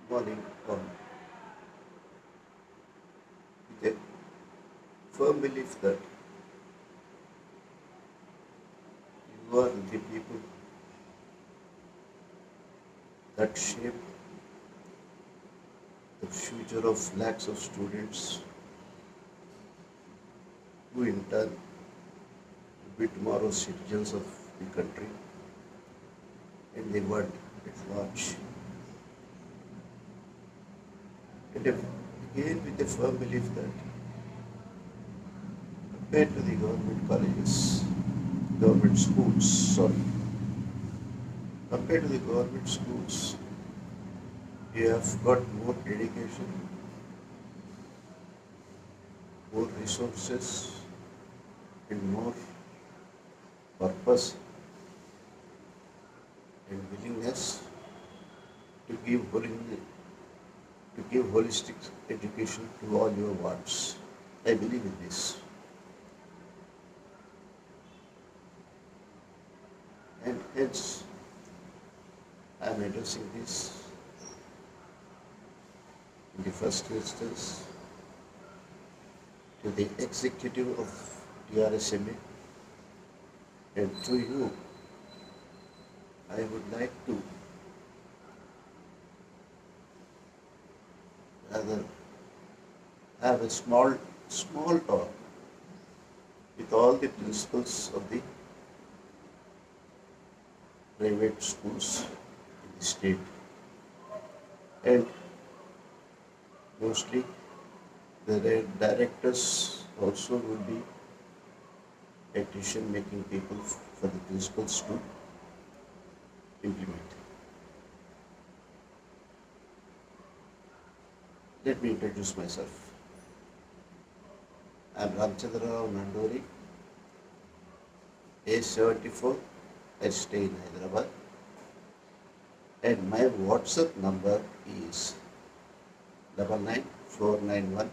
morning on with a firm belief that you are the people that shape the future of lakhs of students who in turn will be tomorrow's citizens of the country and the world at large. And again with a firm belief that compared to the government colleges, government schools, sorry, compared to the government schools, you have got more dedication, more resources, and more purpose and willingness to give holistic education to all your wants. I believe in this. And hence I am addressing this in the first instance to the executive of TRSMA, and to you I would like to rather have a small talk with all the principals of the private schools in the state, and mostly the directors also will be decision making people for the principals to implement. Let me introduce myself. I am Ramchandra Rao Nandori, age 74. I stay in Hyderabad, and my WhatsApp number is 99491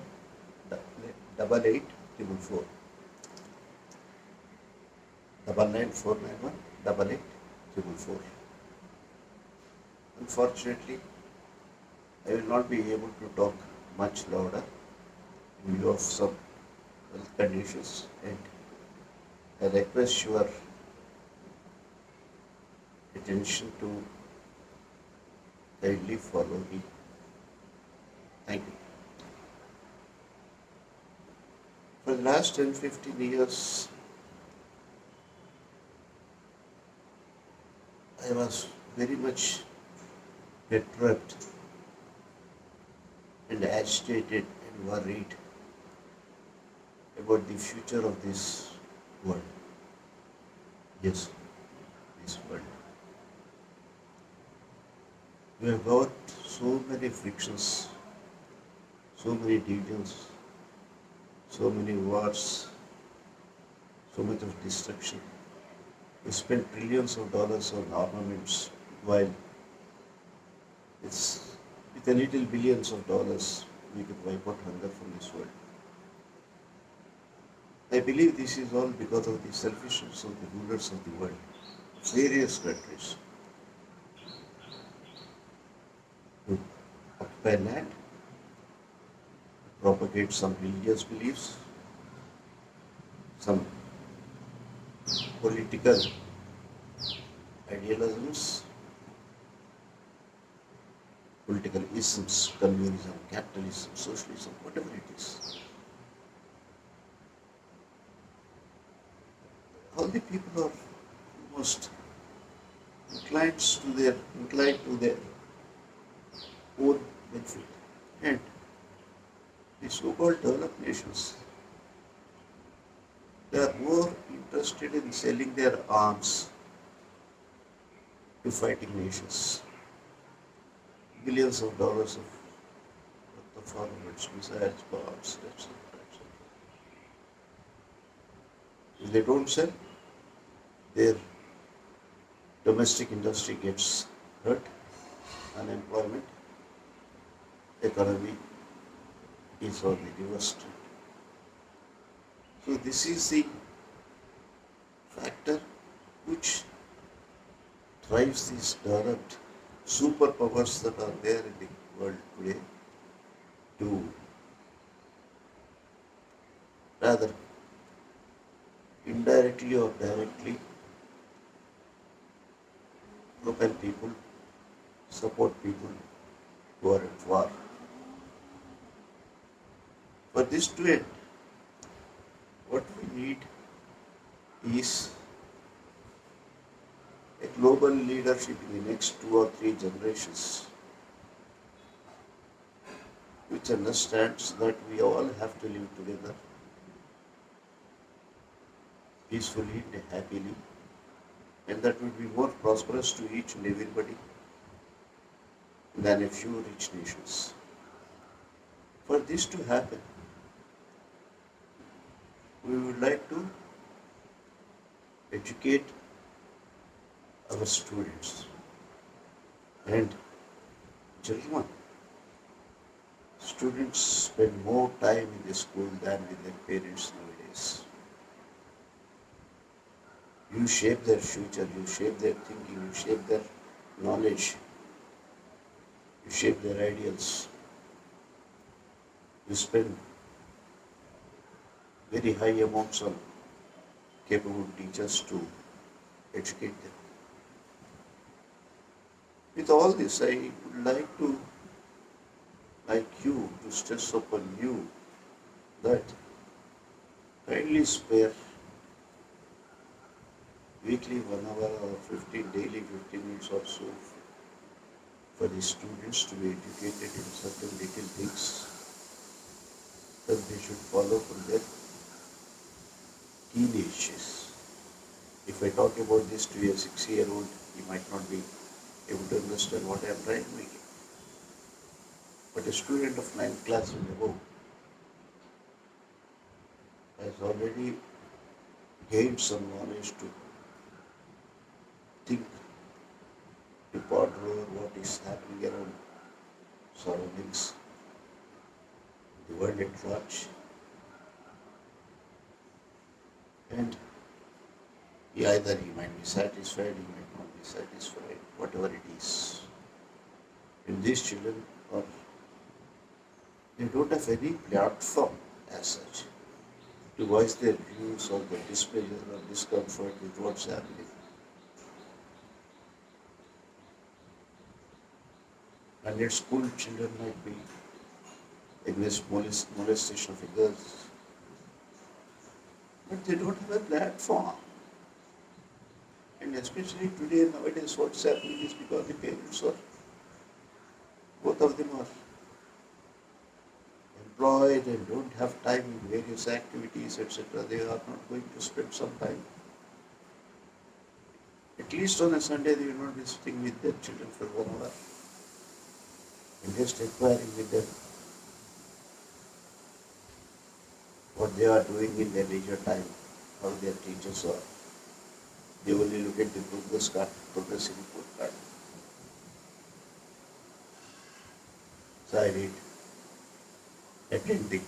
8844. 99491 8844. Unfortunately, I will not be able to talk much louder in view of some health conditions, and I request your attention to kindly follow me. Thank you. For the last 10-15 years, I was very much perturbed and agitated and worried about the future of this world. Yes, this world. We have got so many frictions, so many divisions, so many wars, so much of destruction. We spend trillions of dollars on armaments while it's with a little billions of dollars we could wipe out hunger from this world. I believe this is all because of the selfishness of the rulers of the world, various countries, who occupy land, propagate some religious beliefs, some political idealisms, political isms, communism, capitalism, socialism, whatever it is. All the people are almost inclined to their own benefit. And the so-called developed nations, they are more interested in selling their arms to fighting nations. Billions of dollars of worth of armaments, missiles, bombs, etc. If they don't sell, their domestic industry gets hurt, unemployment, economy is on the reverse trend. So this is the factor which drives these developed superpowers that are there in the world today to rather indirectly or directly propel people, support people who are at war. For this to end, what we need is a global leadership in the next 2 or 3 generations, which understands that we all have to live together peacefully and happily, and that would be more prosperous to each and everybody than a few rich nations. For this to happen, we would like to educate our students and children. Students spend more time in the school than with their parents nowadays. You shape their future, you shape their thinking, you shape their knowledge, you shape their ideals. You spend very high amounts on capable teachers to educate them. With all this, I would like you, to stress upon you that kindly spare weekly 1 hour or 15 daily 15 minutes or so for the students to be educated in certain little things that they should follow from their teenagers. If I talk about this to a 6-year-old, he might not be able to understand what I am trying to make it. But a student of 9th class and above has already gained some knowledge to think, to ponder over what is happening around surroundings, the world at large. And either he might be satisfied, he might not be satisfied, whatever it is. And these children they don't have any platform as such to voice their views or their displeasure or discomfort with what's happening. And yet school children might be against molestation of girls, but they don't have a platform. And especially today, nowadays, what's happening is because the parents are, both of them are employed and don't have time in various activities, etc. They are not going to spend some time. At least on a Sunday, they will not be sitting with their children for 1 hour and just inquiring with them what they are doing in their leisure time, how their teachers are. They only look at the progress report card. So I did attend the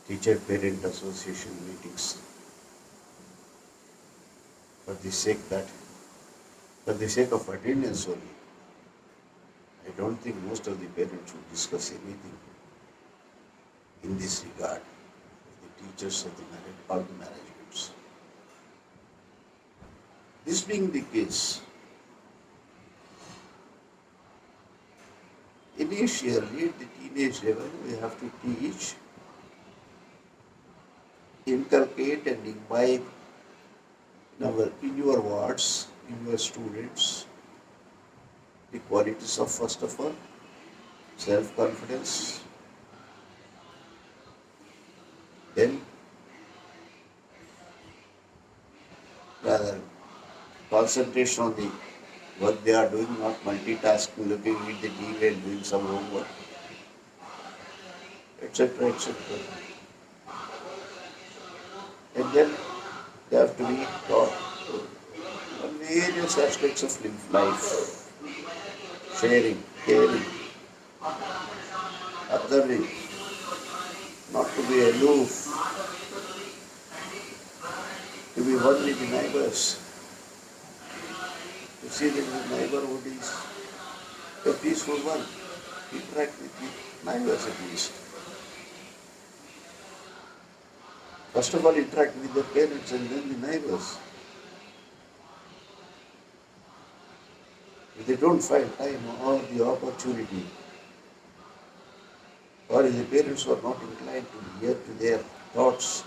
teacher-parent association meetings for the sake of attendance only. I don't think most of the parents would discuss anything in this regard, the teachers or the managements. This being the case, initially at the teenage level, we have to teach, inculcate and imbibe in your wards, in your students, the qualities of, first of all, self-confidence, then rather concentration on the work they are doing, not multitasking, looking at the TV and doing some homework, etc., etc. And then they have to be taught on various aspects of life, sharing, caring, observing, not to be aloof, to be one with the neighbors, to see that the neighborhood is a peaceful one, interact with the neighbors at least. First of all, interact with their parents and then the neighbors. If they don't find time or the opportunity, or if the parents are not inclined to hear to their thoughts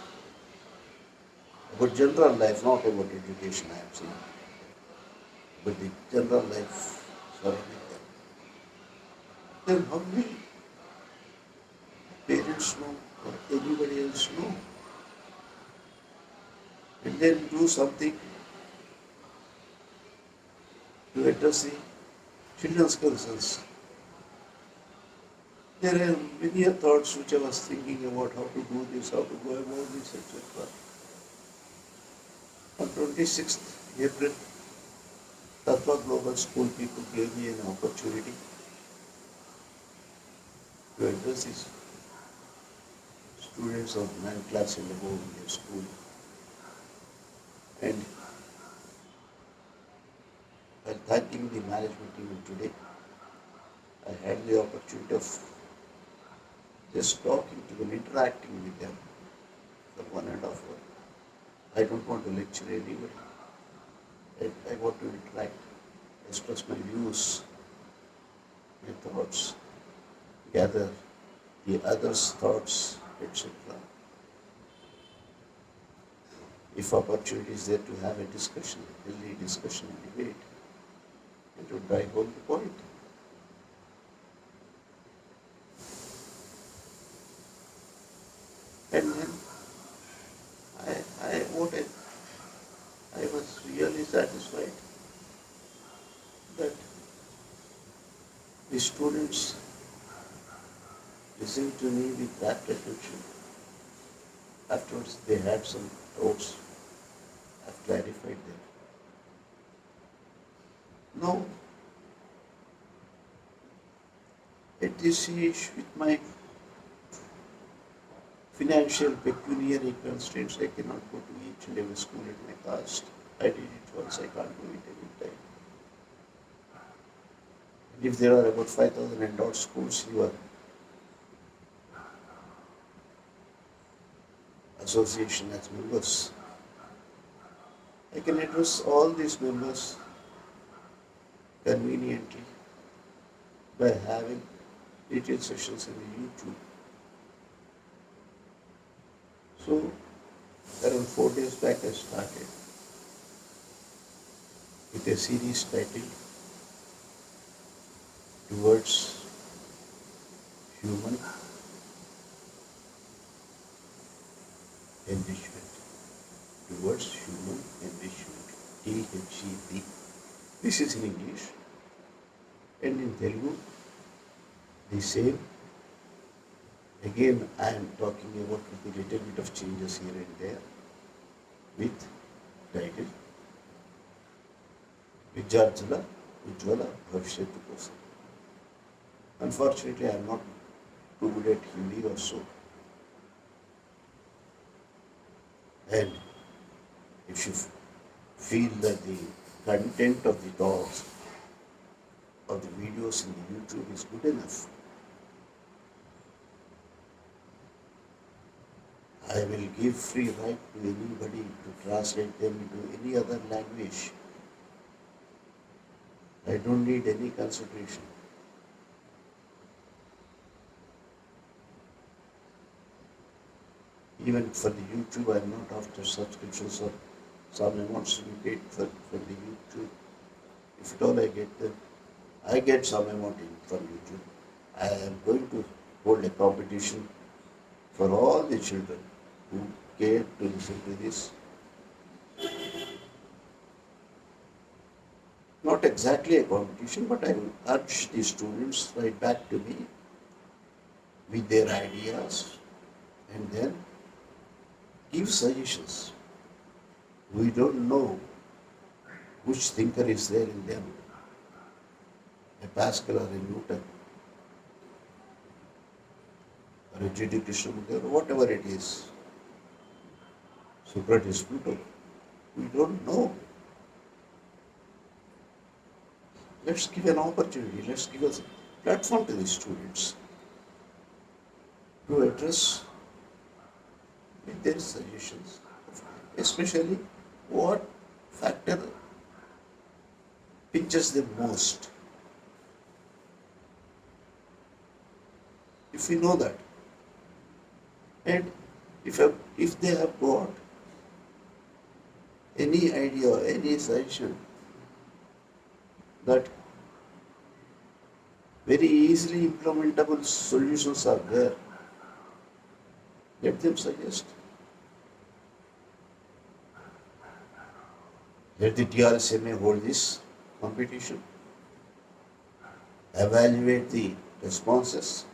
about general life, not about education, I am saying, but the general life surrounding them, then how will parents know or anybody else know? And then do something to address the children's concerns. There are many thoughts which I was thinking about how to do this, how to go about this, etc. On 26th April, Tattva Global School people gave me an opportunity to address these students of 9th class and above in their school. And while thanking the management team today, I had the opportunity of just talking to them, interacting with them for 1.5 hours. I don't want to lecture anybody. I want to interact, express my views, my thoughts, gather the others' thoughts, etc. If opportunity is there to have a discussion, healthy discussion and debate, and to drive home the point. And then I was really satisfied that the students listened to me with rapt attention. Afterwards, they had some doubts. I've clarified them. Now, at this age, with my financial pecuniary constraints, I cannot go to each and every school at my cost. I did it once, I can't do it every time. And if there are about 5,000 endowed schools, your association has members. I can address all these members conveniently by having detailed sessions in the YouTube. So, around 4 days back I started with a series titled Towards Human Enrichment. Towards Human Enrichment. THEP. This is in English. And in Telugu, the same. Again, I am talking about with a little bit of changes here and there with title Vidyarjula Ujjwala Bhavishyattu Kosam. Unfortunately, I am not too good at Hindi or so. And if you feel that the content of the talks or the videos in the YouTube is good enough, I will give free right to anybody to translate them into any other language. I don't need any consideration. Even for the YouTube, I am not after subscriptions or some amounts to be paid for the YouTube. If at all I get them, I get some amount from YouTube. I am going to hold a competition for all the children who care to listen to this. Not exactly a competition, but I will urge the students right back to me with their ideas and then give suggestions. We don't know which thinker is there in them, a Pascal or a Newton, or a J.D. Krishnamurti, or whatever it is, Socrates, Plato. We don't know. Let's give an opportunity. Let's give us platform to the students to address with their suggestions, especially what factor pinches them most. If we know that, and if they have got any idea or any suggestion that very easily implementable solutions are there, let them suggest. Let the TRSMA hold this competition, evaluate the responses,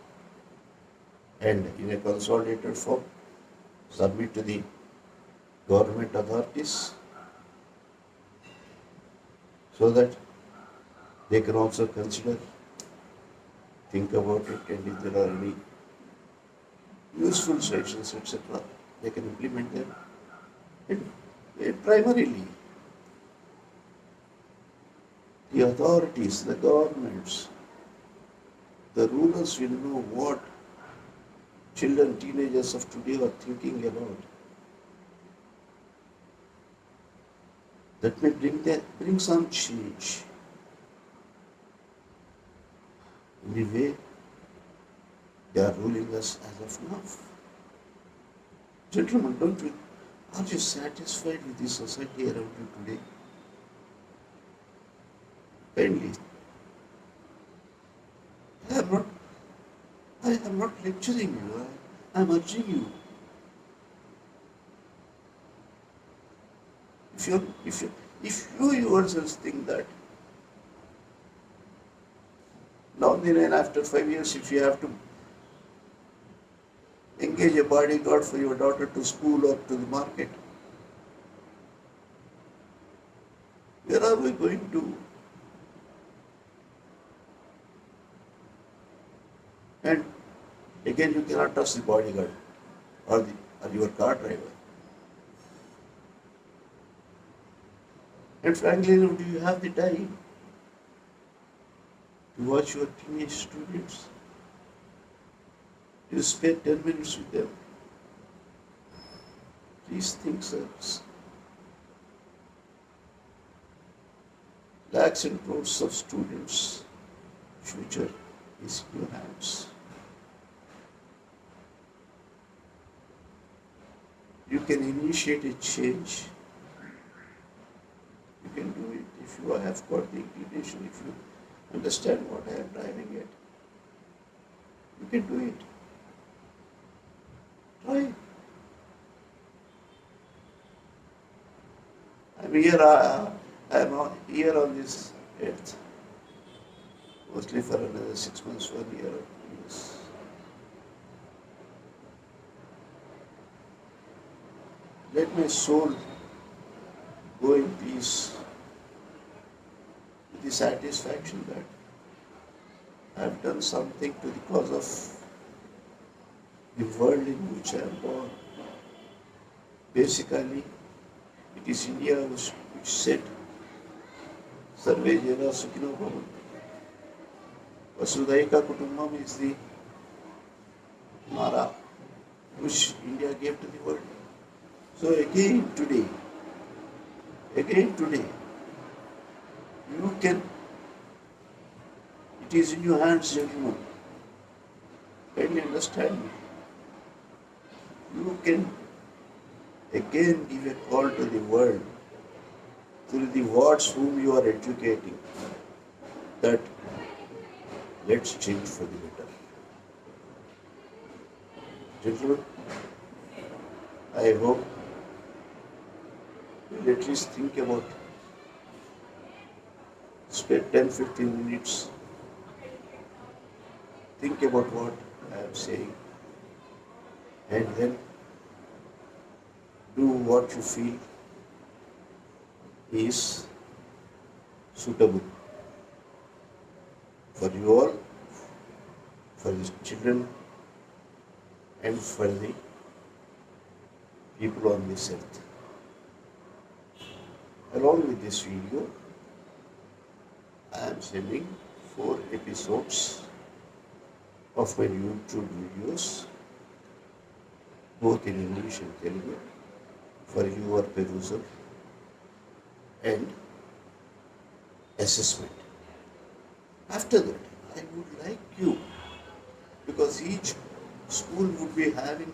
and in a consolidated form submit to the government authorities so that they can also consider, think about it, and if there are any useful suggestions, etc., they can implement them. And primarily, the authorities, the governments, the rulers will know what children, teenagers of today are thinking about. That may bring some change in the way they are ruling us as of now. Gentlemen, are you satisfied with the society around you today? Kindly. I am not lecturing you. I am urging you. If you yourselves think that now then after 5 years, if you have to engage a bodyguard for your daughter to school or to the market, where are we going to? And again, you cannot trust the bodyguard or your car driver. And frankly, do you have the time to watch your teenage students? Do you spend 10 minutes with them? Please think, sirs. Lakhs and crores of students' future is in your hands. You can initiate a change. You can do it if you have got the inclination, if you understand what I am driving at. You can do it. Try. I'm here on this earth, mostly for another 6 months, 1 year or 2 years. Let my soul go in peace with the satisfaction that I have done something to the cause of the world in which I am born. Basically, it is India which said, Sarve Jana Sukhino Bhavantu. Vasudhaika Kutumbam is the Nara which India gave to the world. So again today, you can, it is in your hands, gentlemen. Can you understand me? You can again give a call to the world through the wards whom you are educating that let's change for the better. Gentlemen, I hope you'll at least think about, spend 10-15 minutes, think about what I am saying, and then do what you feel is suitable for you all, for the children, and for the people on this earth. Along with this video, I am sending 4 episodes of my YouTube videos, both in English and Telugu, for your perusal and assessment. After that, I would like you, because each school would be having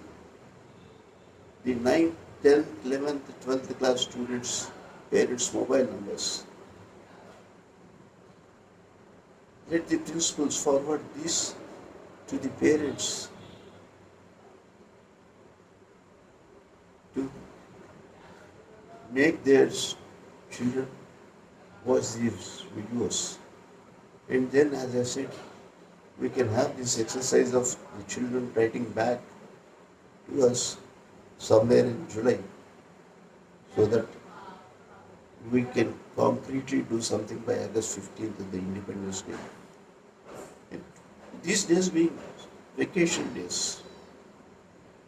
the 9th, 10th, 11th, 12th class students' parents' mobile numbers. Let the principals forward this to the parents to make their children watch these videos. And then, as I said, we can have this exercise of the children writing back to us somewhere in July, so that we can concretely do something by August 15th, the Independence Day. And these days being vacation days,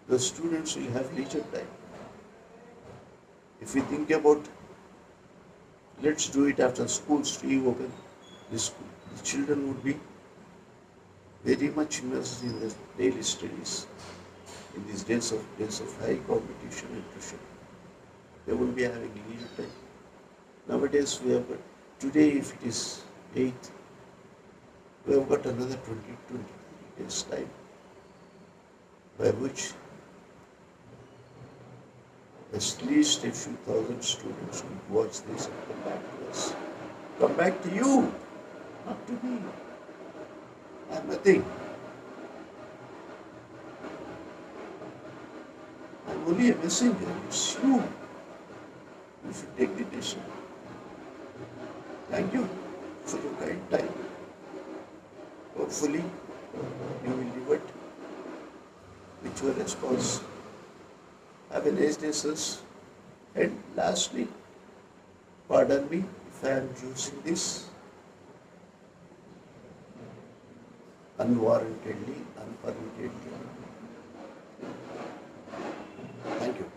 the students will have leisure time. If we think about, let's do it after schools reopen, the children would be very much immersed in their daily studies. In these days of high competition and pressure, they will be having leisure time. Nowadays we have got, today if it is 8th, we have got another 20 days time, by which at least a few thousand students will watch this and come back to us. Come back to you, not to me. I'm nothing. I'm only a messenger. It's you who should take the decision. Thank you for your kind time. Hopefully, you will revert with your response. Have a nice day, sirs. And lastly, pardon me if I am using this unwarrantedly, unpermittedly. Thank you.